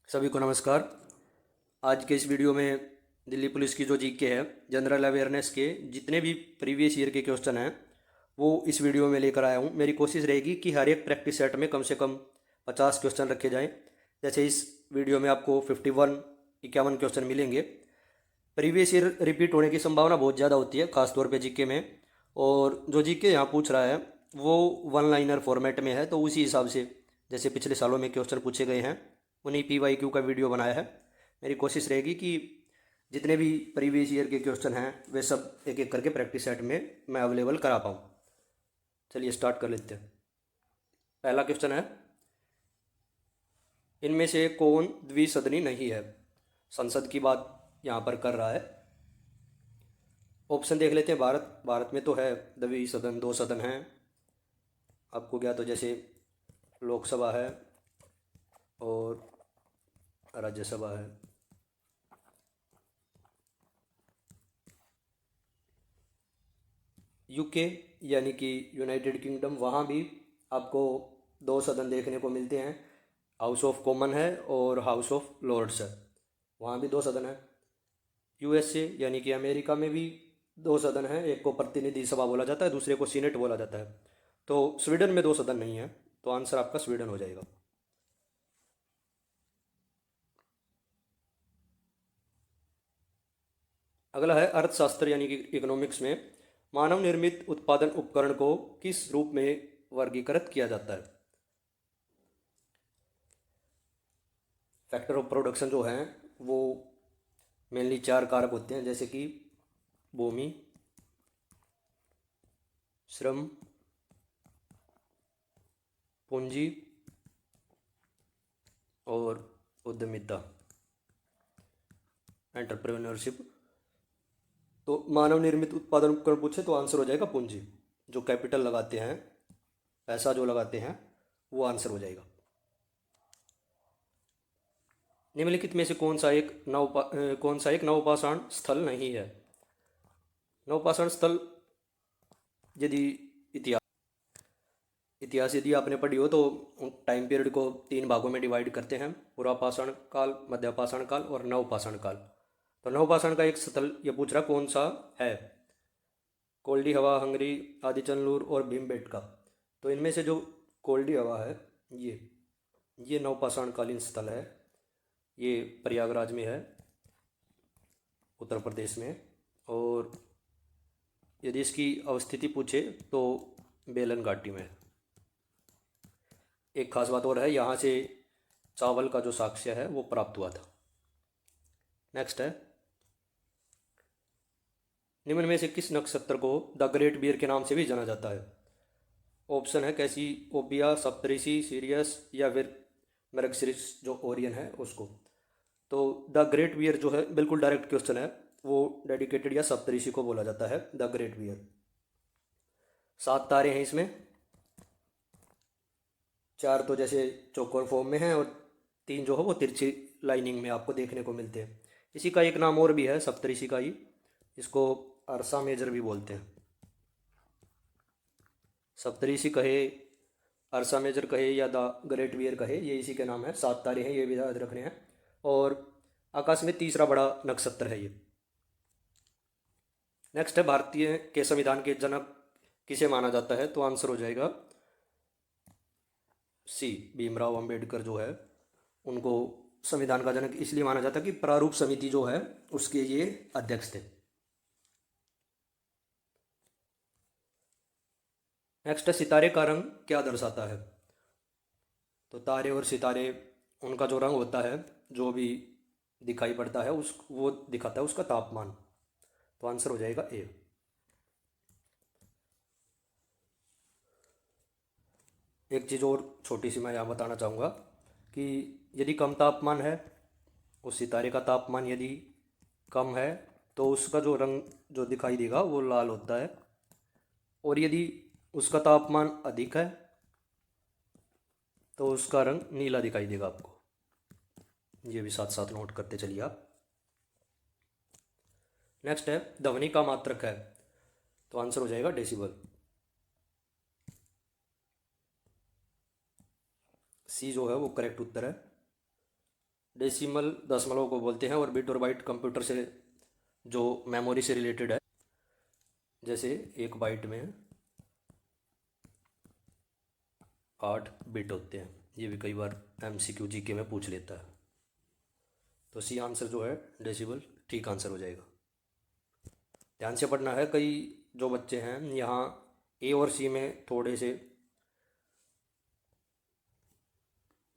सभी को नमस्कार। आज के इस वीडियो में दिल्ली पुलिस की जो जीके है, जनरल अवेयरनेस के जितने भी प्रीवियस ईयर के क्वेश्चन हैं वो इस वीडियो में लेकर आया हूँ। मेरी कोशिश रहेगी कि हर एक प्रैक्टिस सेट में कम से कम 50 क्वेश्चन रखे जाएं। जैसे इस वीडियो में आपको 51 क्वेश्चन मिलेंगे। प्रीवियस ईयर रिपीट होने की संभावना बहुत ज़्यादा होती है, खासतौर पे जीके में। और जो जीके यहाँ पूछ रहा है वो वन लाइनर फॉर्मेट में है, तो उसी हिसाब से जैसे पिछले सालों में क्वेश्चन पूछे गए हैं उन्हीं PYQ का वीडियो बनाया है। मेरी कोशिश रहेगी कि जितने भी प्रीवियस ईयर के क्वेश्चन हैं वे सब एक एक करके प्रैक्टिस सेट में मैं अवेलेबल करा पाऊँ। चलिए स्टार्ट कर लेते हैं। पहला क्वेश्चन है, इनमें से कौन द्विसदनी नहीं है? संसद की बात यहाँ पर कर रहा है। ऑप्शन देख लेते हैं। भारत में तो है द्विसदन, दो सदन हैं। आपको क्या, तो जैसे लोकसभा है और राज्यसभा है। यूके यानी कि यूनाइटेड किंगडम, वहाँ भी आपको दो सदन देखने को मिलते हैं। हाउस ऑफ कॉमन है और हाउस ऑफ लॉर्ड्स है, वहाँ भी दो सदन है। USA यानी कि अमेरिका में भी दो सदन हैं, एक को प्रतिनिधि सभा बोला जाता है, दूसरे को सीनेट बोला जाता है। तो स्वीडन में दो सदन नहीं है, तो आंसर आपका स्वीडन हो जाएगा। अगला है अर्थशास्त्र यानी कि इकोनॉमिक्स में, मानव निर्मित उत्पादन उपकरण को किस रूप में वर्गीकृत किया जाता है? फैक्टर ऑफ प्रोडक्शन जो हैं वो मेनली चार कारक होते हैं, जैसे कि भूमि, श्रम, पूंजी और उद्यमिता, एंटरप्रेन्योरशिप। तो मानव निर्मित उत्पादन उपकरण पूछे तो आंसर हो जाएगा पूंजी। जो कैपिटल लगाते हैं, पैसा जो लगाते हैं, वो आंसर हो जाएगा। निम्नलिखित में से कौन सा एक नवपाषाण स्थल नहीं है? नवपाषाण स्थल, यदि इतिहास इतिहास यदि आपने पढ़ी हो तो टाइम पीरियड को तीन भागों में डिवाइड करते हैं: पुरापाषाण काल, मध्यपाषाण काल और नवपाषाण काल। तो नवपाषाण का एक स्थल ये पूछ रहा कौन सा है? कोल्डी हवा, हंगरी, आदिचनलूर और भीमबेटका। तो इनमें से जो कोल्डी हवा है ये नवपाषाण कालीन स्थल है। ये प्रयागराज में है, उत्तर प्रदेश में। और यदि इसकी अवस्थिति पूछे तो बेलन घाटी में है। एक खास बात और है, यहाँ से चावल का जो साक्ष्य है वो प्राप्त हुआ था। नेक्स्ट है, निम्न में से किस नक्षत्र को द ग्रेट बियर के नाम से भी जाना जाता है? ऑप्शन है कैसी ओपिया, सप्तऋषि, सीरियस या फिर मृगशीर्ष जो ओरियन है उसको। तो द ग्रेट बियर जो है, बिल्कुल डायरेक्ट क्वेश्चन है, वो डेडिकेटेड या सप्तऋषि को बोला जाता है द ग्रेट बियर। 7 तारे हैं इसमें, 4 तो जैसे चौकोर फॉर्म में हैं और 3 जो है वो तिरछी लाइनिंग में आपको देखने को मिलते हैं। इसी का एक नाम और भी है सप्तऋषि का ही, इसको अरसा मेजर भी बोलते हैं। सप्तऋषि कहे, अरसा मेजर कहे या द ग्रेट बियर कहे, ये इसी के नाम है। 7 तारे हैं, ये भी याद रखने हैं। और आकाश में तीसरा बड़ा नक्षत्र है ये। नेक्स्ट है, भारतीय के संविधान के जनक किसे माना जाता है? तो आंसर हो जाएगा सी, भीमराव अंबेडकर जो है उनको संविधान का जनक इसलिए माना जाता है कि प्रारूप समिति जो है उसके ये अध्यक्ष थे। नेक्स्ट है, सितारे का रंग क्या दर्शाता है? तो तारे और सितारे, उनका जो रंग होता है, जो भी दिखाई पड़ता है उस वो दिखाता है उसका तापमान। तो आंसर हो जाएगा ए। एक चीज़ और छोटी सी मैं यहाँ बताना चाहूँगा कि यदि कम तापमान है, उस सितारे का तापमान यदि कम है तो उसका जो रंग जो दिखाई देगा वो लाल होता है। और यदि उसका तापमान अधिक है तो उसका रंग नीला दिखाई देगा आपको। ये भी साथ साथ नोट करते चलिए आप। नेक्स्ट है, ध्वनि का मात्रक है? तो आंसर हो जाएगा डेसिबल। सी जो है वो करेक्ट उत्तर है। डेसिमल दशमलव को बोलते हैं, और बिट और बाइट कंप्यूटर से जो मेमोरी से रिलेटेड है। जैसे एक बाइट में 8 बिट होते हैं, ये भी कई बार MCQ GK में पूछ लेता है। तो सी आंसर जो है डेसिबल ठीक आंसर हो जाएगा। ध्यान से पढ़ना है, कई जो बच्चे हैं यहाँ ए और सी में थोड़े से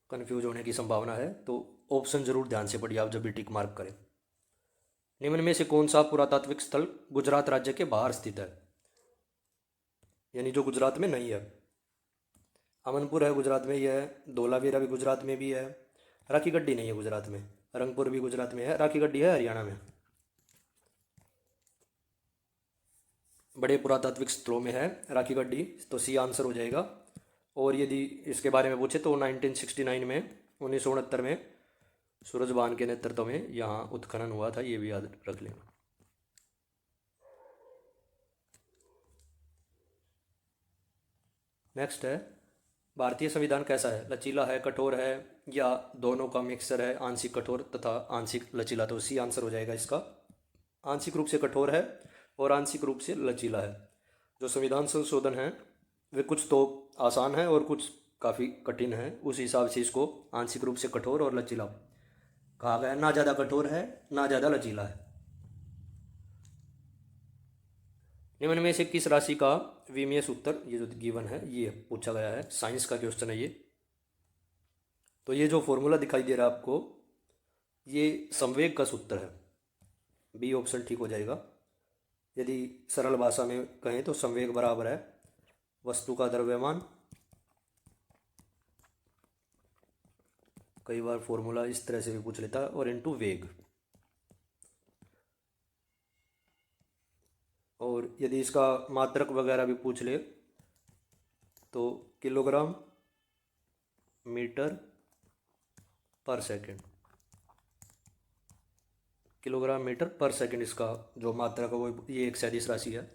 कन्फ्यूज होने की संभावना है, तो ऑप्शन जरूर ध्यान से पढ़िए आप जब भी टिक मार्क करें। निम्न में से कौन सा पुरातात्विक स्थल गुजरात राज्य के बाहर स्थित है, यानी जो गुजरात में नहीं है। अमनपुर है गुजरात में ही है, धोलावीरा भी गुजरात में भी है, राखी गड्डी नहीं है गुजरात में, रंगपुर भी गुजरात में है, राखी गड्डी है हरियाणा में। बड़े पुरातात्विक स्थलों में है राखी गड्डी, तो सी आंसर हो जाएगा। और यदि इसके बारे में पूछे तो 1969 में 1969 में सूरजबान के नेतृत्व में यहाँ उत्खनन हुआ था, ये भी याद रख लेना। नेक्स्ट है, भारतीय संविधान कैसा है, लचीला है, कठोर है, या दोनों का मिक्सर है, आंशिक कठोर तथा आंशिक लचीला। तो सी आंसर हो जाएगा इसका, आंशिक रूप से कठोर है और आंशिक रूप से लचीला है। जो संविधान संशोधन है वे कुछ तो आसान है और कुछ काफ़ी कठिन है, उस हिसाब से इसको आंशिक रूप से कठोर और लचीला कहा गया है। ना ज़्यादा कठोर है ना ज़्यादा लचीला है। निम्न में से किस राशि का विमीय सूत्र, ये जो गिवन है ये पूछा गया है, साइंस का क्वेश्चन है ये। तो ये जो फॉर्मूला दिखाई दे रहा है आपको, ये संवेग का सूत्र है, बी ऑप्शन ठीक हो जाएगा। यदि सरल भाषा में कहें तो संवेग बराबर है वस्तु का द्रव्यमान, कई बार फॉर्मूला इस तरह से भी पूछ लेता है, और इनटू वेग। और यदि इसका मात्रक वगैरह भी पूछ ले तो किलोग्राम मीटर पर सेकंड, किलोग्राम मीटर पर सेकंड इसका जो मात्रक है वो ये एक सदिश राशि है।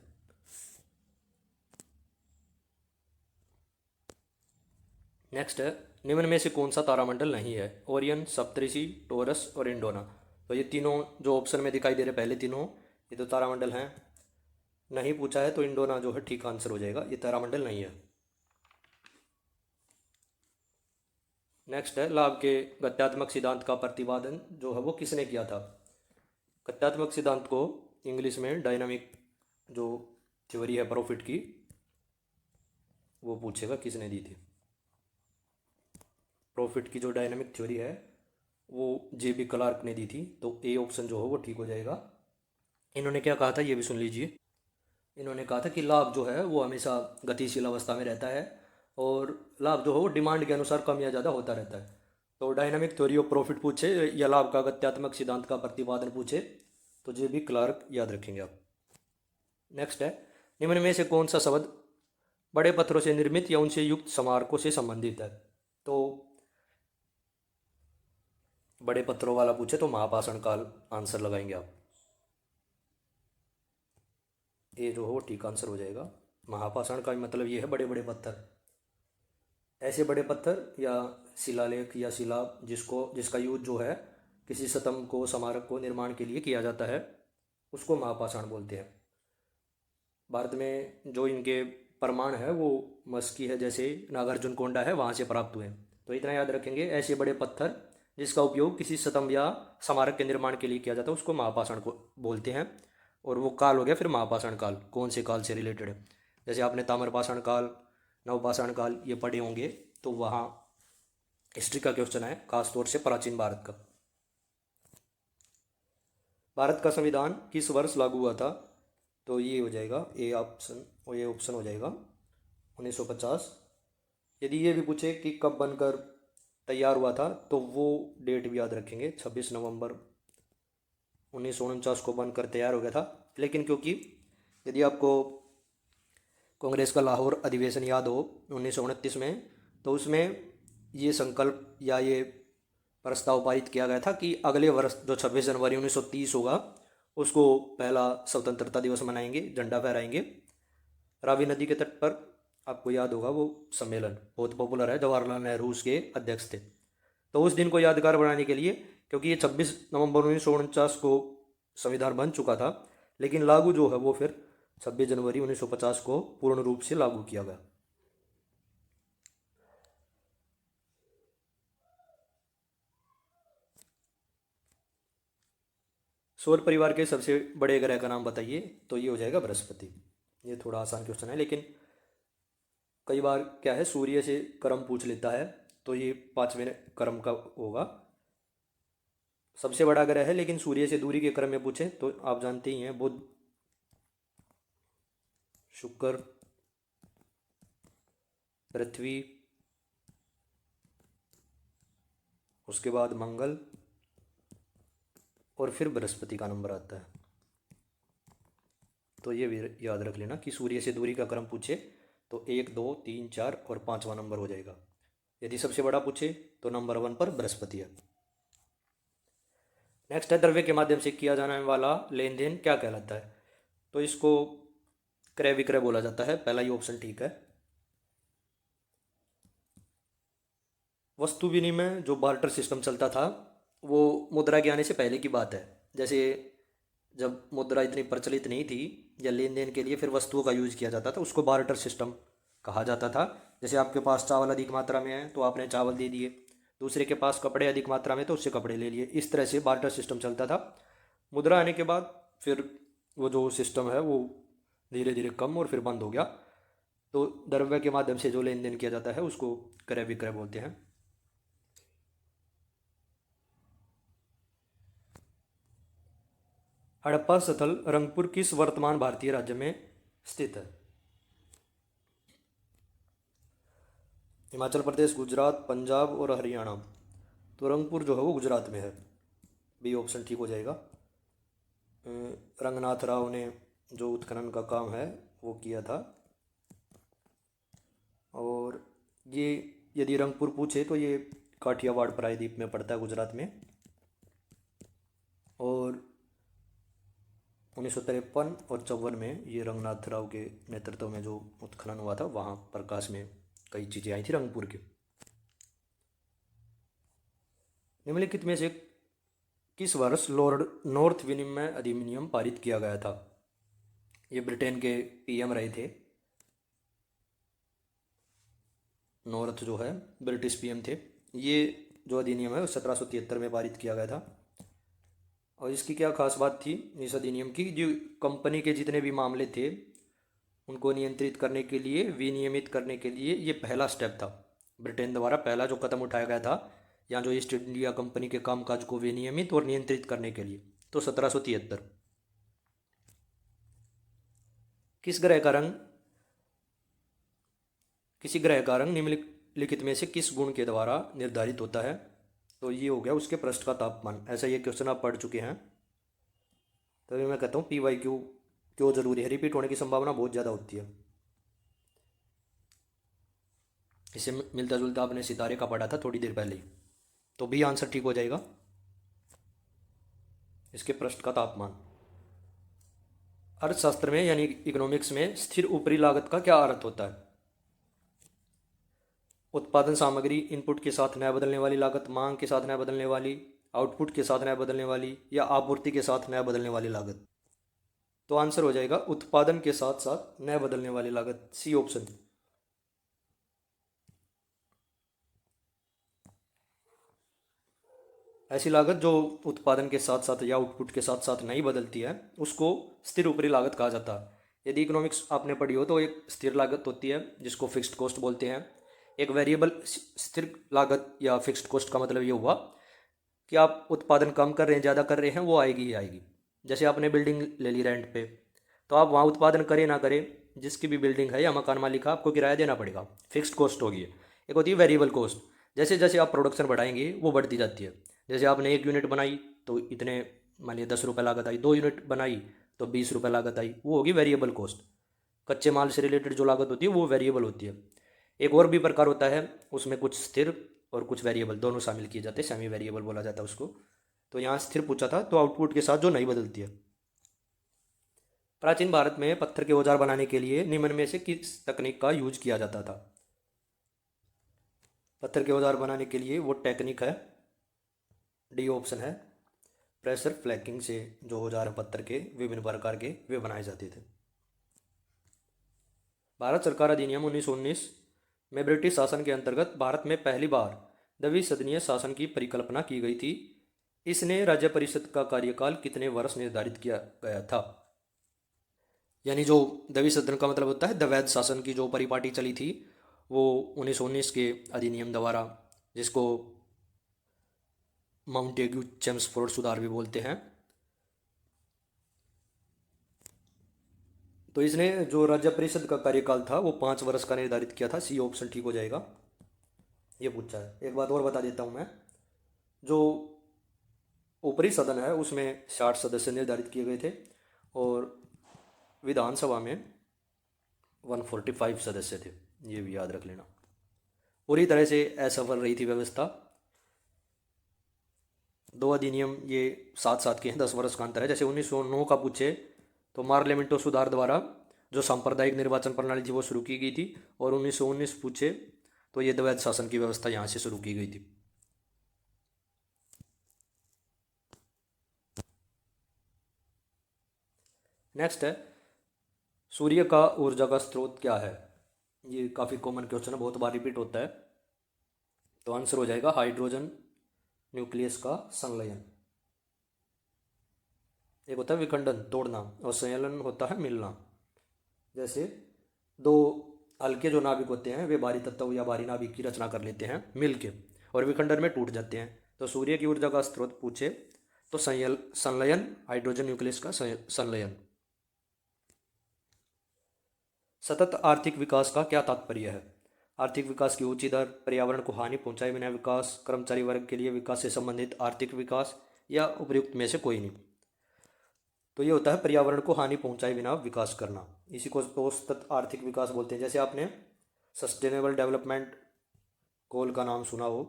नेक्स्ट है, निम्न में से कौन सा तारामंडल नहीं है, ओरियन, सप्तऋषि, टोरस और इंडोना। तो ये तीनों जो ऑप्शन में दिखाई दे रहे पहले तीनों, ये तो तारामंडल हैं। नहीं पूछा है तो इंडोना जो है ठीक आंसर हो जाएगा, ये तारामंडल नहीं है। नेक्स्ट है, लाभ के गत्यात्मक सिद्धांत का प्रतिपादन जो है वो किसने किया था। गत्यात्मक सिद्धांत को इंग्लिश में डायनामिक जो थ्योरी है प्रॉफिट की, वो पूछेगा किसने दी थी। प्रॉफिट की जो डायनामिक थ्योरी है वो JB क्लार्क ने दी थी, तो ए ऑप्शन जो है वो ठीक हो जाएगा। इन्होंने क्या कहा था ये भी सुन लीजिए। इन्होंने कहा था कि लाभ जो है वो हमेशा गतिशील अवस्था में रहता है, और लाभ जो है वो डिमांड के अनुसार कम या ज़्यादा होता रहता है। तो डायनामिक थ्योरी ऑफ प्रॉफिट पूछे या लाभ का गत्यात्मक सिद्धांत का प्रतिपादन पूछे तो JB क्लार्क याद रखेंगे आप। नेक्स्ट है, निम्न में से कौन सा शब्द बड़े पत्थरों से निर्मित या उनसे युक्त स्मारकों से संबंधित है। तो बड़े पत्थरों वाला पूछे तो महापाषाण काल आंसर लगाएंगे आप, ये जो हो ठीक आंसर हो जाएगा। महापाषाण का मतलब ये है बड़े बड़े पत्थर, ऐसे बड़े पत्थर या शिलालेख या शिला जिसका यूज जो है किसी स्तंभ को स्मारक को निर्माण के लिए किया जाता है, उसको महापाषाण बोलते हैं। भारत में जो इनके प्रमाण है वो मस्की है, जैसे नागार्जुन कोंडा है वहाँ से प्राप्त हुए। तो इतना याद रखेंगे, ऐसे बड़े पत्थर जिसका उपयोग किसी स्तंभ या स्मारक के निर्माण के लिए किया जाता है उसको महापाषाण को बोलते हैं। और वो काल हो गया फिर महापाषाण काल, कौन से काल से रिलेटेड है। जैसे आपने ताम्रपाषाण काल, नवपाषाण काल ये पढ़े होंगे, तो वहाँ हिस्ट्री का क्वेश्चन है खासतौर से प्राचीन भारत का। भारत का संविधान किस वर्ष लागू हुआ था, तो ये हो जाएगा ए ऑप्शन, और ये ऑप्शन हो जाएगा 1950। यदि ये भी पूछे कि कब बनकर तैयार हुआ था तो वो डेट भी याद रखेंगे, 26 नवंबर 1949 को बनकर तैयार हो गया था। लेकिन क्योंकि यदि आपको कांग्रेस का लाहौर अधिवेशन याद हो 1929 में, तो उसमें ये संकल्प या ये प्रस्ताव पारित किया गया था कि अगले वर्ष जो 26 जनवरी 1930 होगा उसको पहला स्वतंत्रता दिवस मनाएंगे, झंडा फहराएंगे रावी नदी के तट पर। आपको याद होगा वो सम्मेलन बहुत पॉपुलर है, जवाहरलाल नेहरू उसके अध्यक्ष थे। तो उस दिन को यादगार बनाने के लिए क्योंकि ये 26 नवंबर 1949 को संविधान बन चुका था, लेकिन लागू जो है वो फिर 26 जनवरी 1950 को पूर्ण रूप से लागू किया गया। सौर परिवार के सबसे बड़े ग्रह का नाम बताइए, तो ये हो जाएगा बृहस्पति। ये थोड़ा आसान क्वेश्चन है, लेकिन कई बार क्या है सूर्य से क्रम पूछ लेता है, तो ये 5वें क्रम का होगा। सबसे बड़ा ग्रह है, लेकिन सूर्य से दूरी के क्रम में पूछे तो आप जानते ही हैं, बुध, शुक्र, पृथ्वी, उसके बाद मंगल और फिर बृहस्पति का नंबर आता है। तो ये भी याद रख लेना कि सूर्य से दूरी का क्रम पूछे तो 1, 2, 3, 4 और 5वां नंबर हो जाएगा। यदि सबसे बड़ा पूछे तो नंबर 1 पर बृहस्पति है। नेक्स्ट है, द्रव्य के माध्यम से किया जाने वाला लेन देन क्या कहलाता है? तो इसको क्रय विक्रय बोला जाता है। पहला ही ऑप्शन ठीक है। वस्तु विनिमय जो बार्टर सिस्टम चलता था वो मुद्रा के आने से पहले की बात है। जैसे जब मुद्रा इतनी प्रचलित नहीं थी या लेन देन के लिए फिर वस्तुओं का यूज किया जाता था, उसको बार्टर सिस्टम कहा जाता था। जैसे आपके पास चावल अधिक मात्रा में है तो आपने चावल दे दिए, दूसरे के पास कपड़े अधिक मात्रा में तो उससे कपड़े ले लिए। इस तरह से बार्टर सिस्टम चलता था। मुद्रा आने के बाद फिर वो जो सिस्टम है वो धीरे धीरे कम और फिर बंद हो गया। तो द्रव्य के माध्यम से जो लेन देन किया जाता है उसको क्रय विक्रय बोलते हैं। हड़प्पा स्थल रंगपुर किस वर्तमान भारतीय राज्य में स्थित है? हिमाचल प्रदेश, गुजरात, पंजाब और हरियाणा। तो रंगपुर जो है वो गुजरात में है। बी ऑप्शन ठीक हो जाएगा। रंगनाथ राव ने जो उत्खनन का काम है वो किया था। और ये यदि रंगपुर पूछे तो ये काठियावाड़ प्रायद्वीप में पड़ता है, गुजरात में। और 1953 और 54 में ये रंगनाथ राव के नेतृत्व में जो उत्खनन हुआ था वहाँ प्रकाश में कई चीज़ें आई थी रंगपुर के। निम्नलिखित में से किस वर्ष लॉर्ड नॉर्थ विनिमय अधिनियम पारित किया गया था? ये ब्रिटेन के पीएम रहे थे। नॉर्थ जो है ब्रिटिश पीएम थे। ये जो अधिनियम है वो 1773 में पारित किया गया था। और इसकी क्या खास बात थी इस अधिनियम की? जो कंपनी के जितने भी मामले थे उनको नियंत्रित करने के लिए, विनियमित करने के लिए ये पहला स्टेप था। ब्रिटेन द्वारा पहला जो कदम उठाया गया था यहाँ जो ईस्ट इंडिया कंपनी के कामकाज को विनियमित और नियंत्रित करने के लिए, तो 1773। किस ग्रह का रंग किसी ग्रह का रंग निम्नलिखित में से किस गुण के द्वारा निर्धारित होता है? तो ये हो गया उसके पृष्ठ का तापमान। ऐसा ये क्वेश्चन आप पढ़ चुके हैं, तभी मैं कहता हूँ PYQ क्यों जरूरी है। रिपीट होने की संभावना बहुत ज़्यादा होती है। इससे मिलता जुलता आपने सितारे का पढ़ा था थोड़ी देर पहले, तो भी आंसर ठीक हो जाएगा। इसके पृष्ठ का तापमान। अर्थशास्त्र में यानी इकोनॉमिक्स में स्थिर ऊपरी लागत का क्या अर्थ होता है? उत्पादन सामग्री इनपुट के साथ न बदलने वाली लागत, मांग के साथ न बदलने वाली, आउटपुट के साथ न बदलने वाली, या आपूर्ति के साथ न बदलने वाली लागत। तो आंसर हो जाएगा उत्पादन के साथ साथ न बदलने वाली लागत, सी ऑप्शन। ऐसी लागत जो उत्पादन के साथ साथ या आउटपुट के साथ साथ नहीं बदलती है उसको स्थिर ऊपरी लागत कहा जाता है। यदि इकोनॉमिक्स आपने पढ़ी हो तो एक स्थिर लागत होती है जिसको फिक्स्ड कॉस्ट बोलते हैं। एक वेरिएबल स्थिर लागत या फिक्स्ड कॉस्ट का मतलब ये हुआ कि आप उत्पादन कम कर रहे हैं ज़्यादा कर रहे हैं वो आएगी ही आएगी। जैसे आपने बिल्डिंग ले ली रेंट पे, तो आप वहाँ उत्पादन करें ना करें, जिसकी भी बिल्डिंग है या मकान मालिक है आपको किराया देना पड़ेगा, फिक्स्ड कॉस्ट होगी। एक होती है वेरिएबल कॉस्ट, जैसे जैसे आप प्रोडक्शन बढ़ाएंगे वो बढ़ती जाती है। जैसे आपने 1 यूनिट बनाई तो इतने मान लिया 10 रुपये लागत आई, 2 यूनिट बनाई तो 20 रुपये लागत आई, वो होगी वेरिएबल कॉस्ट। कच्चे माल से रिलेटेड जो लागत होती है वो वेरिएबल होती है। एक और भी प्रकार होता है, उसमें कुछ स्थिर और कुछ वेरिएबल दोनों शामिल किए जाते हैं, सेमी वेरिएबल बोला जाता है उसको। तो यहाँ स्थिर पूछा था तो आउटपुट के साथ जो नहीं बदलती है। प्राचीन भारत में पत्थर के औजार बनाने के लिए निम्न में से किस तकनीक का यूज किया जाता था? पत्थर के औजार बनाने के लिए वो टेक्निक है डी ऑप्शन है, प्रेशर फ्लैकिंग से जो औजार पत्थर के विभिन्न प्रकार के वे बनाए जाते थे। भारत सरकार अधिनियम 1919 में ब्रिटिश शासन के अंतर्गत भारत में पहली बार द्विसदनीय शासन की परिकल्पना की गई थी। इसने राज्य परिषद का कार्यकाल कितने वर्ष निर्धारित किया गया था? यानी जो द्विसदन का मतलब होता है द्वैध शासन की जो परिपाटी चली थी वो 1919 के अधिनियम द्वारा, जिसको माउंटेग्यू चेम्सफोर्ड सुधार भी बोलते हैं। तो इसने जो राज्य परिषद का कार्यकाल था वो 5 वर्ष का निर्धारित किया था। सी ऑप्शन ठीक हो जाएगा। ये पूछा है। एक बात और बता देता हूँ मैं, जो ऊपरी सदन है उसमें 60 सदस्य निर्धारित किए गए थे और विधानसभा में 145 सदस्य थे। ये भी याद रख लेना। पूरी तरह से असफल रही थी व्यवस्था। दो अधिनियम ये साथ साथ के हैं, 10 वर्ष का अंतर है। जैसे 1909 का पूछे तो मार्लियामेंटो सुधार द्वारा जो सांप्रदायिक निर्वाचन प्रणाली थी वो शुरू की गई थी, और 1919 पूछे तो ये द्वैध शासन की व्यवस्था यहाँ से शुरू की गई थी। नेक्स्ट है, सूर्य का ऊर्जा का स्रोत क्या है? ये काफ़ी कॉमन क्वेश्चन है, बहुत बार रिपीट होता है। तो आंसर हो जाएगा हाइड्रोजन न्यूक्लियस का संलयन। एक होता है विखंडन तोड़ना और संलयन होता है मिलना। जैसे दो हल्के जो नाभिक होते हैं वे भारी तत्व या भारी नाभिक की रचना कर लेते हैं मिल के, और विखंडन में टूट जाते हैं। तो सूर्य की ऊर्जा का स्रोत पूछे तो संलयन, हाइड्रोजन न्यूक्लियस का संलयन। सतत आर्थिक विकास का क्या तात्पर्य है? आर्थिक विकास की ऊंची दर, पर्यावरण को हानि पहुंचाए बिना विकास, कर्मचारी वर्ग के लिए विकास से संबंधित आर्थिक विकास, या उपयुक्त में से कोई नहीं। तो ये होता है पर्यावरण को हानि पहुंचाए बिना विकास करना, इसी को तो सतत आर्थिक विकास बोलते हैं। जैसे आपने सस्टेनेबल डेवलपमेंट गोल का नाम सुना हो।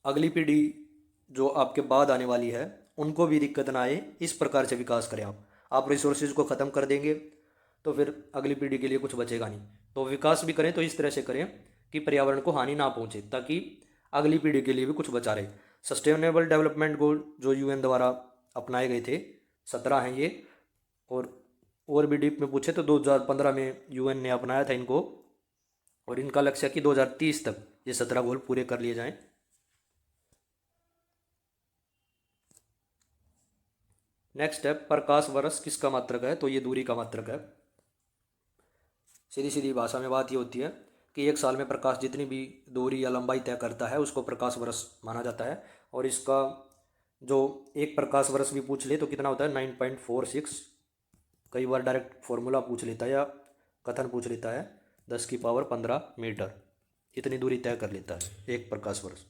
अगली पीढ़ी जो आपके बाद आने वाली है उनको भी दिक्कत ना आए, इस प्रकार से विकास करें आप रिसोर्सेज को ख़त्म कर देंगे तो फिर अगली पीढ़ी के लिए कुछ बचेगा नहीं। तो विकास भी करें तो इस तरह से करें कि पर्यावरण को हानि ना पहुंचे, ताकि अगली पीढ़ी के लिए भी कुछ बचा रहे। सस्टेनेबल डेवलपमेंट गोल जो यूएन द्वारा अपनाए गए थे 17 हैं ये, और भी डीप में पूछे तो 2015 में यूएन ने अपनाया था इनको, और इनका लक्ष्य है कि 2030 तक ये 17 गोल पूरे कर लिए जाएं। नेक्स्ट है, प्रकाश वर्ष किसका मात्रक है? तो ये दूरी का मात्रक है। सीधी सीधी भाषा में बात ये होती है कि एक साल में प्रकाश जितनी भी दूरी या लंबाई तय करता है उसको प्रकाश वर्ष माना जाता है। और इसका जो एक प्रकाश वर्ष भी पूछ ले तो कितना होता है 9.46। कई बार डायरेक्ट फॉर्मूला पूछ लेता है या कथन पूछ लेता है 10⁻15 मीटर, इतनी दूरी तय कर लेता है एक प्रकाश वर्ष।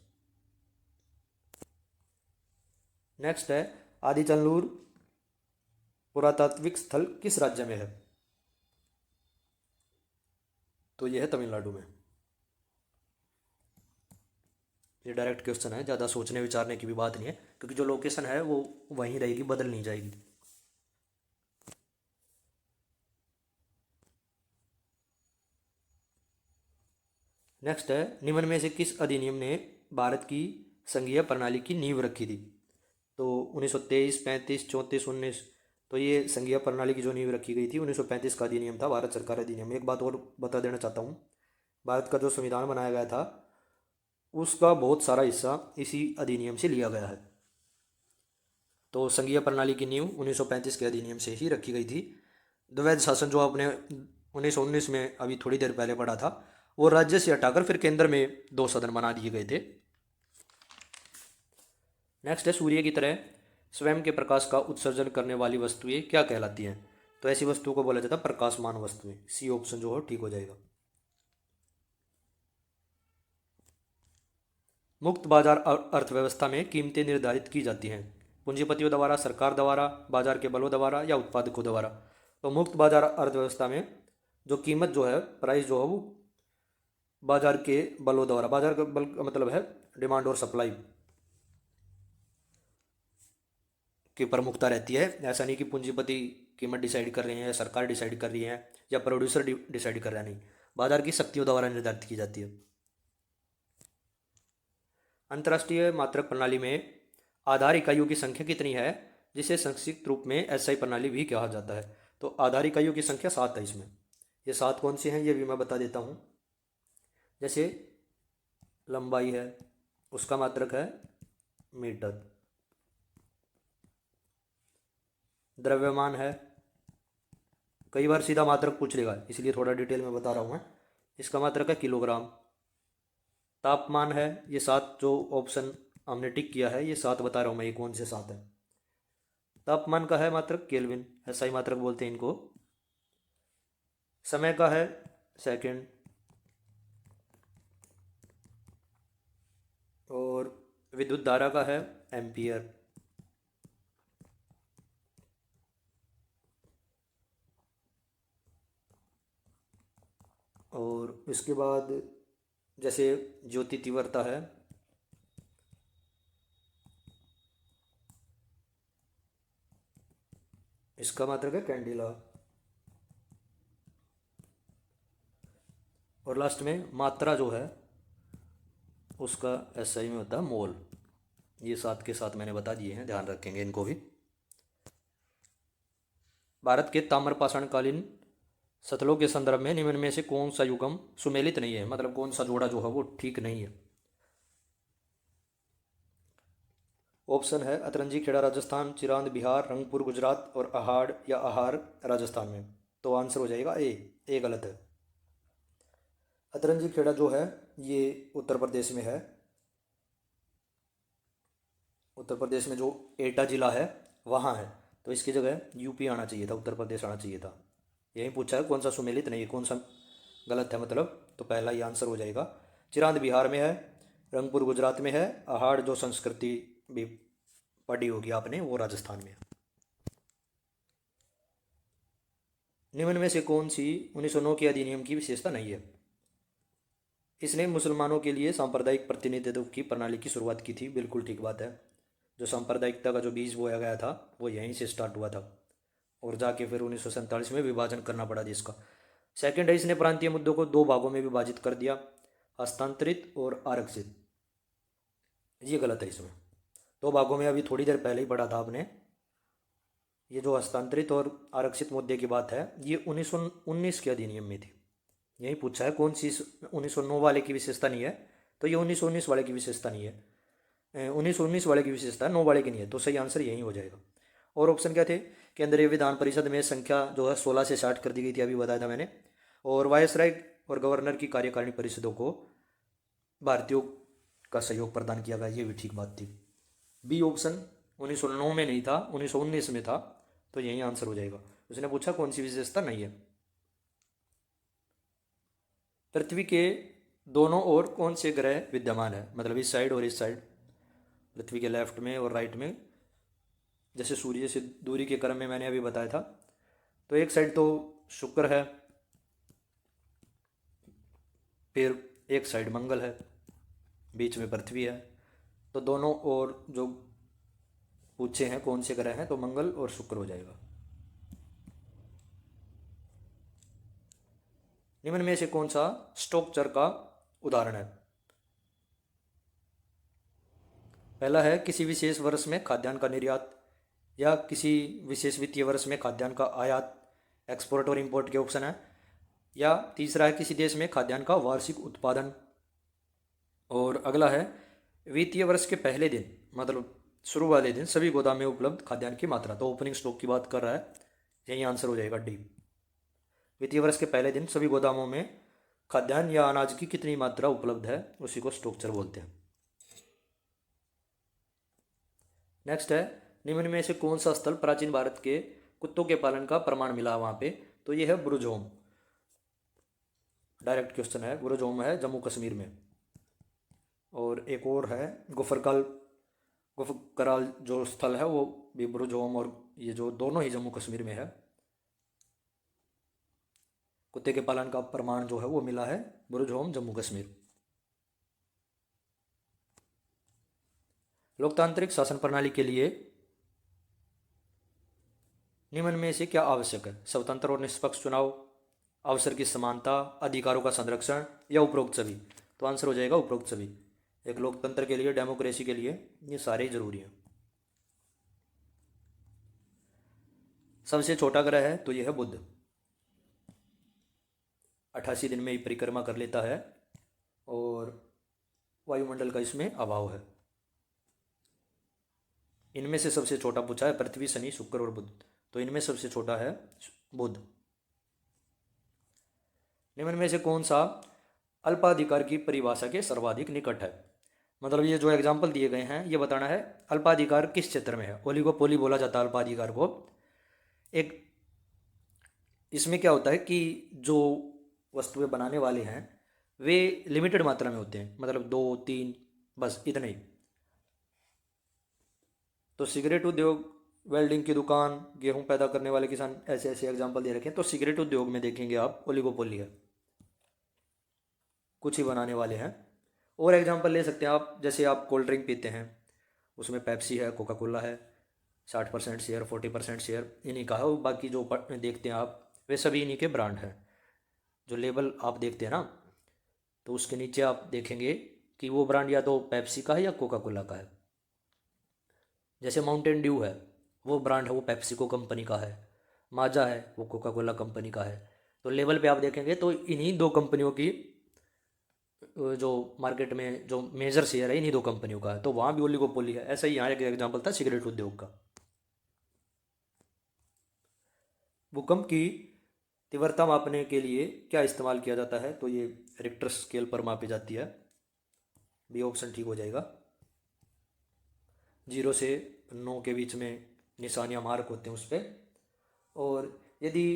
नेक्स्ट है, आदिचनलूर पुरातात्विक स्थल किस राज्य में है? तो ये है तमिलनाडु में। ये डायरेक्ट क्वेश्चन है, ज़्यादा सोचने विचारने की भी बात नहीं है, क्योंकि जो लोकेशन है वो वहीं रहेगी, बदल नहीं जाएगी। नेक्स्ट है, निम्न में से किस अधिनियम ने भारत की संघीय प्रणाली की नींव रखी थी? तो 1923, 35, 34, 19। तो ये संघीय प्रणाली की जो नींव रखी गई थी 1935 का अधिनियम था, भारत सरकार अधिनियम। एक बात और बता देना चाहता हूँ, भारत का जो संविधान बनाया गया था उसका बहुत सारा हिस्सा इसी अधिनियम से लिया गया है। तो संघीय प्रणाली की नींव 1935 के अधिनियम से ही रखी गई थी। द्वैध शासन जो आपने 1919 में अभी थोड़ी देर पहले पढ़ा था वो राज्य से हटाकर फिर केंद्र में 2 सदन बना दिए गए थे। नेक्स्ट है, सूर्य की तरह स्वयं के प्रकाश का उत्सर्जन करने वाली वस्तुएं क्या कहलाती हैं? तो ऐसी वस्तुओं को बोला जाता है प्रकाशमान वस्तुएं। सी ऑप्शन जो हो ठीक हो जाएगा। मुक्त बाजार अर्थव्यवस्था में कीमतें निर्धारित की जाती हैं पूंजीपतियों द्वारा, सरकार द्वारा, बाजार के बलों द्वारा, या उत्पादकों द्वारा। तो मुक्त बाजार अर्थव्यवस्था में जो कीमत जो है, प्राइस जो है वो बाजार के बलों द्वारा, बाजार का बल का मतलब है डिमांड और सप्लाई की प्रमुखता रहती है। ऐसा नहीं कि पूंजीपति कीमत डिसाइड कर रहे हैं, सरकार डिसाइड कर रही है, या प्रोड्यूसर डिसाइड कर रहा है, नहीं, बाजार की शक्तियों द्वारा निर्धारित की जाती है। अंतर्राष्ट्रीय मात्रक प्रणाली में आधार इकाइयों की संख्या कितनी है, जिसे संक्षिप्त रूप में एसआई प्रणाली भी कहा जाता है। तो आधार इकाइयों की संख्या 7 है इसमें। ये 7 कौन सी हैं ये भी मैं बता देता हूँ। जैसे लंबाई है, उसका मात्रक है मीटर। द्रव्यमान है, कई बार सीधा मात्रक पूछ लेगा इसलिए थोड़ा डिटेल में बता रहा हूँ मैं। इसका मात्रक है किलोग्राम। तापमान है, ये 7 जो ऑप्शन हमने टिक किया है, ये 7 बता रहा हूँ मैं, ये कौन से 7 है। तापमान का है मात्रक केल्विन, एसआई मात्रक बोलते हैं इनको। समय का है सेकंड। और विद्युत धारा का है एम्पियर। और इसके बाद जैसे ज्योति तीव्रता है, इसका मात्रक है कैंडिला। और लास्ट में मात्रा जो है उसका एसआई में होता है मोल। ये 7 के 7 मैंने बता दिए हैं, ध्यान रखेंगे इनको भी। भारत के ताम्रपाषाणकालीन सतलों के संदर्भ में निम्न में से कौन सा युगम सुमेलित नहीं है, मतलब कौन सा जोड़ा जो है वो ठीक नहीं है। ऑप्शन है अतरंजी खेड़ा राजस्थान, चिरांद बिहार, रंगपुर गुजरात और अहाड़ या आहार राजस्थान में। तो आंसर हो जाएगा ए गलत है। अतरंजी खेड़ा जो है ये उत्तर प्रदेश में है। उत्तर प्रदेश में जो एटा जिला है वहाँ है, तो इसकी जगह यूपी आना चाहिए था, उत्तर प्रदेश आना चाहिए था। यही पूछा है कौन सा सुमेलित नहीं है, कौन सा गलत है मतलब, तो पहला ही आंसर हो जाएगा। चिरांद बिहार में है, रंगपुर गुजरात में है, अहाड़ जो संस्कृति भी पढ़ी होगी आपने वो राजस्थान में है। निम्न में से कौन सी 1909 के अधिनियम की विशेषता नहीं है। इसने मुसलमानों के लिए सांप्रदायिक प्रतिनिधित्व की प्रणाली की शुरुआत की थी, बिल्कुल ठीक बात है। जो सांप्रदायिकता का जो बीज बोया गया था वो यहीं से स्टार्ट हुआ था, और जाके फिर 1947 में विभाजन करना पड़ा देश का। सेकंड है, इसने प्रांतीय मुद्दों को 2 भागों में विभाजित कर दिया, हस्तांतरित और आरक्षित। ये गलत है इसमें। 2 भागों में अभी थोड़ी देर पहले ही पढ़ा था आपने। ये जो हस्तांतरित और आरक्षित मुद्दे की बात है ये 1919 के अधिनियम में थी। यही पूछा है कौन सी 1909 वाले की विशेषता नहीं है, तो ये 1919 वाले की विशेषता नहीं है, 1919 वाले की विशेषता है, 9 वाले की नहीं है, तो सही आंसर यही हो जाएगा। और ऑप्शन क्या थे, केंद्रीय विधान परिषद में संख्या जो है 16 से 60 कर दी गई थी, अभी बताया था मैंने। और वायसराय और गवर्नर की कार्यकारिणी परिषदों को भारतीयों का सहयोग प्रदान किया गया, ये भी ठीक बात थी। बी ऑप्शन 1909 में नहीं था, 1919 में था, तो यही आंसर हो जाएगा। उसने पूछा कौन सी विशेषता नहीं है। पृथ्वी के दोनों ओर कौन से ग्रह विद्यमान है, मतलब इस साइड और इस साइड, पृथ्वी के लेफ्ट में और राइट में। जैसे सूर्य से दूरी के क्रम में मैंने अभी बताया था, तो एक साइड तो शुक्र है, फिर एक साइड मंगल है, बीच में पृथ्वी है। तो दोनों ओर जो पूछे हैं कौन से ग्रह हैं, तो मंगल और शुक्र हो जाएगा। निम्न में से कौन सा स्टोक चर का उदाहरण है। पहला है किसी विशेष वर्ष में खाद्यान्न का निर्यात, या किसी विशेष वित्तीय वर्ष में खाद्यान्न का आयात, एक्सपोर्ट और इंपोर्ट के ऑप्शन है। या तीसरा है किसी देश में खाद्यान्न का वार्षिक उत्पादन। और अगला है वित्तीय वर्ष के पहले दिन, मतलब शुरू वाले दिन सभी गोदाम में उपलब्ध खाद्यान्न की मात्रा। तो ओपनिंग स्टॉक की बात कर रहा है, यही आंसर हो जाएगा डी। वित्तीय वर्ष के पहले दिन सभी गोदामों में खाद्यान्न या अनाज की कितनी मात्रा उपलब्ध है, उसी को स्टॉकचर बोलते हैं। नेक्स्ट है, निम्न में से कौन सा स्थल प्राचीन भारत के कुत्तों के पालन का प्रमाण मिला वहाँ पे, तो ये है बुरुजहोम। डायरेक्ट क्वेश्चन है, बुरुजहोम है जम्मू कश्मीर में। और एक और है गुफकराल जो स्थल है वो भी बुरुजहोम, और ये जो दोनों ही जम्मू कश्मीर में है। कुत्ते के पालन का प्रमाण जो है वो मिला है बुरुजहोम जम्मू कश्मीर। लोकतांत्रिक शासन प्रणाली के लिए निम्न में से क्या आवश्यक है। स्वतंत्र और निष्पक्ष चुनाव, अवसर की समानता, अधिकारों का संरक्षण, या उपरोक्त सभी। तो आंसर हो जाएगा उपरोक्त सभी। एक लोकतंत्र के लिए, डेमोक्रेसी के लिए ये सारे ही जरूरी हैं। सबसे छोटा ग्रह है तो यह है बुध, 88 दिन में ही परिक्रमा कर लेता है और वायुमंडल का इसमें अभाव है। इनमें से सबसे छोटा पूछा है पृथ्वी, शनि, शुक्र और बुध, तो इनमें सबसे छोटा है बुध। निम्न में से कौन सा अल्पाधिकार की परिभाषा के सर्वाधिक निकट है? मतलब ये जो एग्जाम्पल दिए गए हैं ये बताना है अल्पाधिकार किस क्षेत्र में है। ओलिगोपोली बोला जाता है अल्पाधिकार को। एक इसमें क्या होता है कि जो वस्तुएं बनाने वाले हैं वे लिमिटेड मात्रा में होते हैं, मतलब 2-3 बस इतने ही। तो सिगरेट उद्योग, वेल्डिंग की दुकान, गेहूं पैदा करने वाले किसान, ऐसे ऐसे एग्जाम्पल दे रखे हैं। तो सिगरेट उद्योग में देखेंगे आप ओलिगोपोली है, कुछ ही बनाने वाले हैं। और एग्जांपल ले सकते हैं आप, जैसे आप कोल्ड ड्रिंक पीते हैं उसमें पेप्सी है, कोका कोला है, 60% शेयर, 40% शेयर इन्हीं का है। और बाकी जो देखते हैं आप वे सभी इन्हीं के ब्रांड हैं। जो लेबल आप देखते हैं ना, तो उसके नीचे आप देखेंगे कि वो ब्रांड या तो पेप्सी का है या कोका कोला का है। जैसे माउंटेन ड्यू है, वो ब्रांड है, वो पेप्सिको कंपनी का है। माजा है, वो कोका कोला कंपनी का है। तो लेबल पे आप देखेंगे तो इन्हीं दो कंपनियों की जो मार्केट में जो मेजर शेयर है इन्हीं दो कंपनियों का है, तो वहाँ भी ओलिगोपोली है। ऐसा ही यहाँ एक एग्जांपल था सिगरेट उद्योग का। भूकंप की तीव्रता मापने के लिए क्या इस्तेमाल किया जाता है? तो ये रिक्टर स्केल पर मापी जाती है। बी ऑप्शन ठीक हो जाएगा। 0 से 9 के बीच में निशानियाँ मार्क होते हैं उस पर। और यदि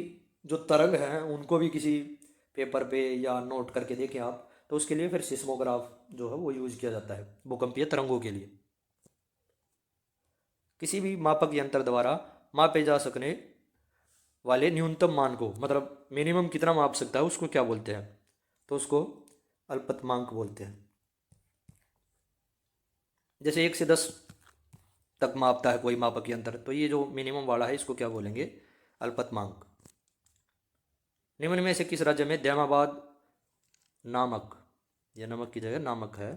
जो तरंग हैं उनको भी किसी पेपर पे या नोट करके देखें आप, तो उसके लिए फिर सिस्मोग्राफ जो है वो यूज किया जाता है भूकंपीय तरंगों के लिए। किसी भी मापक यंत्र द्वारा मापे जा सकने वाले न्यूनतम मान को, मतलब मिनिमम कितना माप सकता है, उसको क्या बोलते हैं? तो उसको अल्पतमांक बोलते हैं। जैसे 1 से 10 तक मापता है कोई मापक यंत्र, तो ये जो मिनिमम वाला है इसको क्या बोलेंगे? अल्पतमांक। निम्न में से किस राज्य में दैमाबाद नामक, यह नमक की जगह नामक है,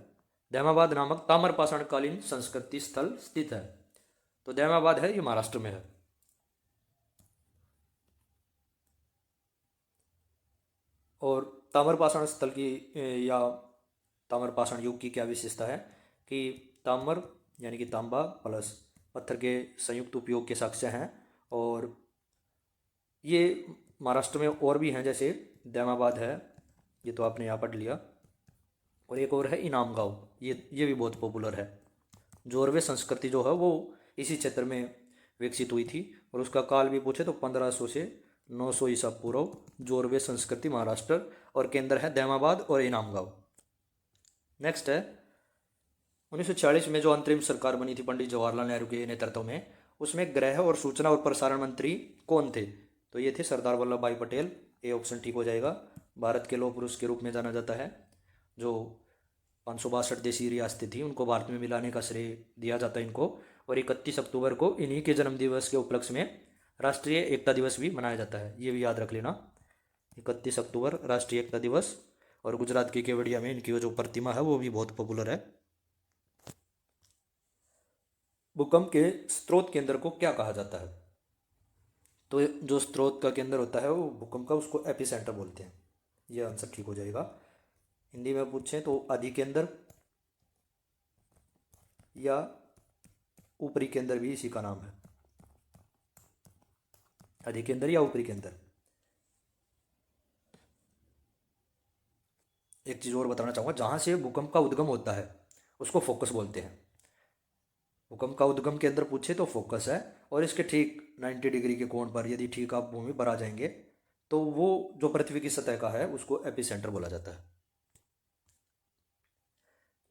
दैमाबाद नामक ताम्रपाषाणकालीन संस्कृति स्थल स्थित है? तो दैमाबाद है, ये महाराष्ट्र में है। और ताम्रपाषाण स्थल की या ताम्रपाषाण युग की क्या विशेषता है कि ताम्र यानी कि तांबा प्लस पत्थर के संयुक्त उपयोग के साक्ष्य हैं। और ये महाराष्ट्र में और भी हैं, जैसे दैमाबाद है, ये तो आपने यहाँ पढ़ लिया। और एक और है इनाम गांव, ये भी बहुत पॉपुलर है। जोरवे संस्कृति जो है वो इसी क्षेत्र में विकसित हुई थी। और उसका काल भी पूछे तो 1500 से 900 ईसा पूर्व जोरवे संस्कृति महाराष्ट्र, और केंद्र है दैमाबाद और इनाम गांव। नेक्स्ट है 1946 में जो अंतरिम सरकार बनी थी पंडित जवाहरलाल नेहरू के नेतृत्व में, उसमें गृह और सूचना और प्रसारण मंत्री कौन थे? तो ये थे सरदार वल्लभ भाई पटेल। ए ऑप्शन ठीक हो जाएगा। भारत के लौह पुरुष के रूप में जाना जाता है। जो 562 देशी रियासतें थी उनको भारत में मिलाने का श्रेय दिया जाता है इनको। और 31 अक्टूबर को इन्हीं के जन्मदिवस के उपलक्ष्य में राष्ट्रीय एकता दिवस भी मनाया जाता है, ये भी याद रख लेना। 31 अक्टूबर राष्ट्रीय एकता दिवस। और गुजरात के केवड़िया में इनकी जो प्रतिमा है वो भी बहुत पॉपुलर है। भूकंप के स्रोत केंद्र को क्या कहा जाता है? तो जो स्रोत का केंद्र होता है वो भूकंप का, उसको एपिसेंटर बोलते हैं। ये आंसर ठीक हो जाएगा। हिंदी में पूछें तो अधिकेंद्र या ऊपरी केंद्र भी इसी का नाम है। अधिकेंद्र या ऊपरी केंद्र। एक चीज़ और बताना चाहूँगा, जहाँ से भूकंप का उद्गम होता है उसको फोकस बोलते हैं। भूकंप का उद्गम केंद्र पूछे तो फोकस है। और इसके ठीक 90 डिग्री के कोण पर यदि ठीक आप भूमि पर आ जाएंगे तो वो जो पृथ्वी की सतह का है उसको एपिसेंटर बोला जाता है।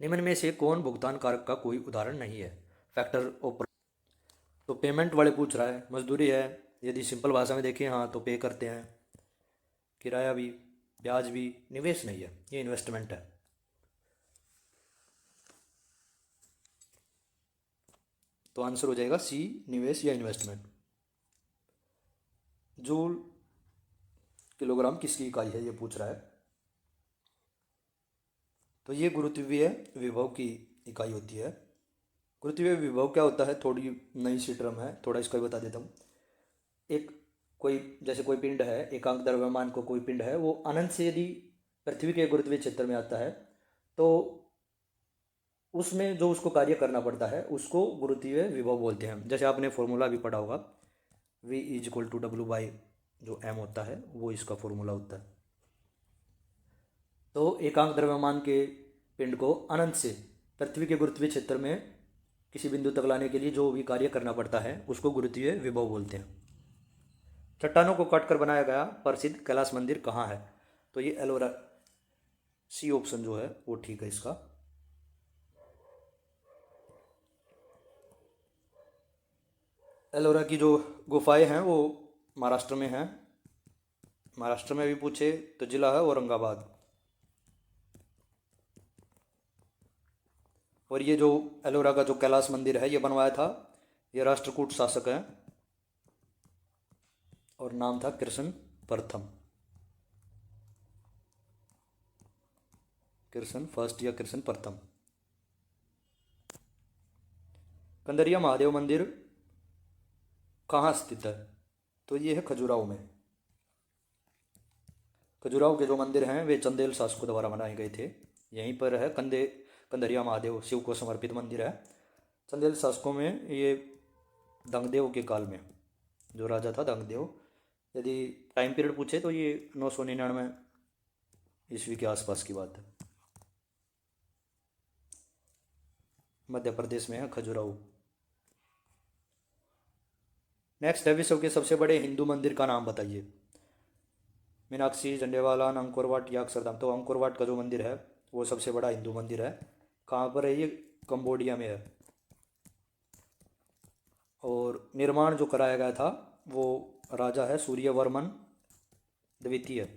निम्न में से कौन भुगतान कारक का कोई उदाहरण नहीं है? फैक्टर ऑफ, तो पेमेंट वाले पूछ रहा है। मजदूरी है, यदि सिंपल भाषा में देखें हाँ तो पे करते हैं। किराया भी, ब्याज भी, निवेश नहीं है, ये इन्वेस्टमेंट है। तो आंसर हो जाएगा सी, निवेश या इन्वेस्टमेंट। जूल किलोग्राम किसकी इकाई है, ये पूछ रहा है। तो ये गुरुत्वीय विभव की इकाई होती है। गुरुत्वीय विभव क्या होता है, थोड़ी नई सी टर्म है, थोड़ा इसका भी बता देता हूँ। एक कोई जैसे कोई पिंड है, एकांक द्रव्यमान को कोई पिंड है, वो अनंत से यदि पृथ्वी के गुरुत्वीय क्षेत्र में आता है तो उसमें जो उसको कार्य करना पड़ता है उसको गुरुत्वीय विभव बोलते हैं। जैसे आपने फॉर्मूला भी पढ़ा होगा, V=W/, जो m होता है वो इसका फॉर्मूला होता है। तो एकांक द्रव्यमान के पिंड को अनंत से पृथ्वी के गुरुत्वीय क्षेत्र में किसी बिंदु तक लाने के लिए जो भी कार्य करना पड़ता है उसको गुरुत्वीय विभव बोलते हैं। चट्टानों को काटकर बनाया गया प्रसिद्ध कैलाश मंदिर कहाँ है? तो ये एलोरा, सी ऑप्शन जो है वो ठीक है इसका। एलोरा की जो गुफाएं हैं वो महाराष्ट्र में हैं। महाराष्ट्र में भी पूछे तो जिला है औरंगाबाद। और ये जो एलोरा का जो कैलाश मंदिर है ये बनवाया था, ये राष्ट्रकूट शासक हैं और नाम था कृष्ण प्रथम, कृष्ण फर्स्ट या कृष्ण प्रथम। कंदरिया महादेव मंदिर कहाँ स्थित है? तो ये है खजुराहो में। खजुराहो के जो मंदिर हैं वे चंदेल शासकों द्वारा बनाए गए थे। यहीं पर है कंदरिया महादेव, शिव को समर्पित मंदिर है। चंदेल शासकों में ये दंगदेव के काल में जो राजा था दंगदेव, यदि टाइम पीरियड पूछे तो ये 999 ईस्वी के आसपास की बात है। मध्य प्रदेश में है खजुराहो। नेक्स्ट है, विश्व के सबसे बड़े हिंदू मंदिर का नाम बताइए। मीनाक्षी, झंडेवाला, अंकोर वाट या अक्षरधाम? तो अंकोर वाट का जो मंदिर है वो सबसे बड़ा हिंदू मंदिर है। कहाँ पर है ये? कंबोडिया में है। और निर्माण जो कराया गया था वो राजा है सूर्यवर्मन द्वितीय।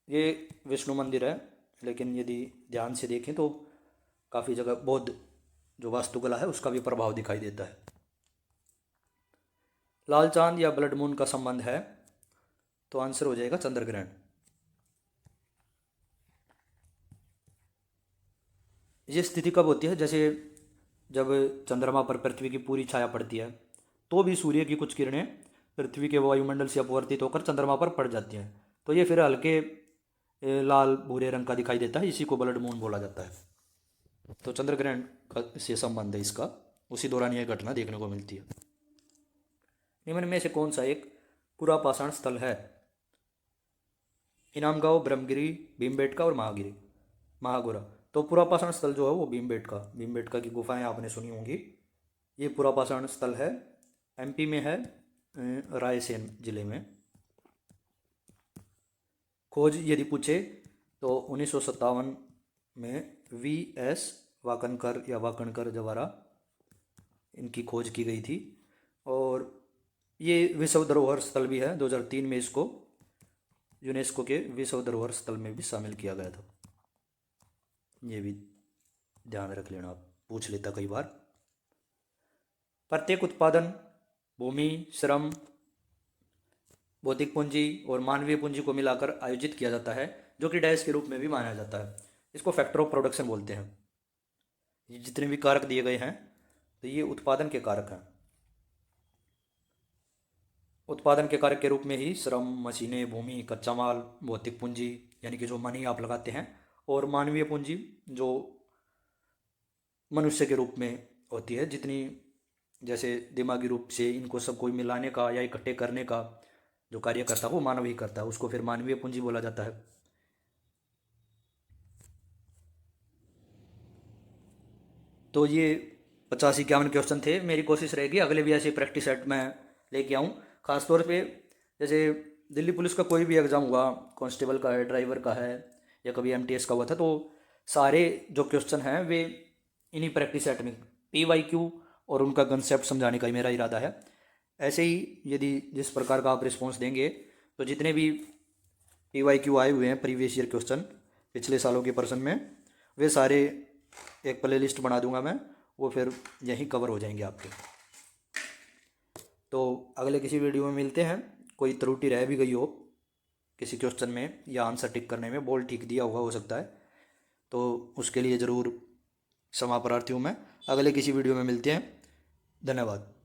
ये विष्णु मंदिर है, लेकिन यदि ध्यान से देखें तो काफ़ी जगह बौद्ध जो वास्तुकला है उसका भी प्रभाव दिखाई देता है। लाल चांद या ब्लड मून का संबंध है? तो आंसर हो जाएगा चंद्र ग्रहण। ये स्थिति कब होती है? जैसे जब चंद्रमा पर पृथ्वी की पूरी छाया पड़ती है तो भी सूर्य की कुछ किरणें पृथ्वी के वायुमंडल से अपवर्तित होकर चंद्रमा पर पड़ जाती हैं, तो ये फिर हल्के लाल भूरे रंग का दिखाई देता है, इसी को ब्लड मून बोला जाता है। तो चंद्र ग्रहण का से संबंध है इसका, उसी दौरान यह घटना देखने को मिलती है। निम्न में से कौन सा एक पुरापाषाण स्थल है? इनामगांव, ब्रह्मगिरी, भीमबेटका और महागोरा। तो पुरापाषाण स्थल जो है वो भीमबेटका की गुफाएं आपने सुनी होंगी। ये पुरापाषाण स्थल है, एमपी में है, रायसेन जिले में। खोज यदि पूछे तो 1957 में V.S. वाकनकर या वाकणकर द्वारा इनकी खोज की गई थी। और ये विश्व धरोहर स्थल भी है। 2003 में इसको यूनेस्को के विश्व धरोहर स्थल में भी शामिल किया गया था। ये भी ध्यान रख लेना, आप पूछ लेता कई बार। प्रत्येक उत्पादन भूमि, श्रम, भौतिक पूंजी और मानवीय पूंजी को मिलाकर आयोजित किया जाता है, जो कि डैश के रूप में भी माना जाता है। इसको फैक्टर ऑफ प्रोडक्शन बोलते हैं। ये जितने भी कारक दिए गए हैं तो ये उत्पादन के कारक हैं। उत्पादन के कारक के रूप में ही श्रम, मशीनें, भूमि, कच्चा माल, भौतिक पूंजी यानी कि जो मनी आप लगाते हैं, और मानवीय पूंजी जो मनुष्य के रूप में होती है, जितनी जैसे दिमागी रूप से इनको सबको मिलाने का या इकट्ठे करने का जो कार्य करता है वो मानव ही करता है, उसको फिर मानवीय पूंजी बोला जाता है। तो ये 50-51 क्वेश्चन थे। मेरी कोशिश रहेगी अगले भी ऐसे प्रैक्टिस सेट में लेके आऊँ। खासतौर पे जैसे दिल्ली पुलिस का कोई भी एग्ज़ाम हुआ, कांस्टेबल का है, ड्राइवर का है, या कभी एमटीएस का हुआ था, तो सारे जो क्वेश्चन हैं वे इन्हीं प्रैक्टिस सेट में PYQ और उनका कंसेप्ट समझाने का ही मेरा इरादा है। ऐसे ही यदि जिस प्रकार का आप रिस्पॉन्स देंगे तो जितने भी PYQ आए हुए हैं प्रीवियस ईयर क्वेश्चन पिछले सालों के पर्सन में, वे सारे एक प्ले लिस्ट बना दूंगा मैं, वो फिर यहीं कवर हो जाएंगे आपके। तो अगले किसी वीडियो में मिलते हैं। कोई त्रुटि रह भी गई हो किसी क्वेश्चन में या आंसर टिक करने में, बोल ठीक दिया हुआ हो सकता है, तो उसके लिए ज़रूर क्षमा प्रार्थी हूँ मैं। अगले किसी वीडियो में मिलते हैं। धन्यवाद।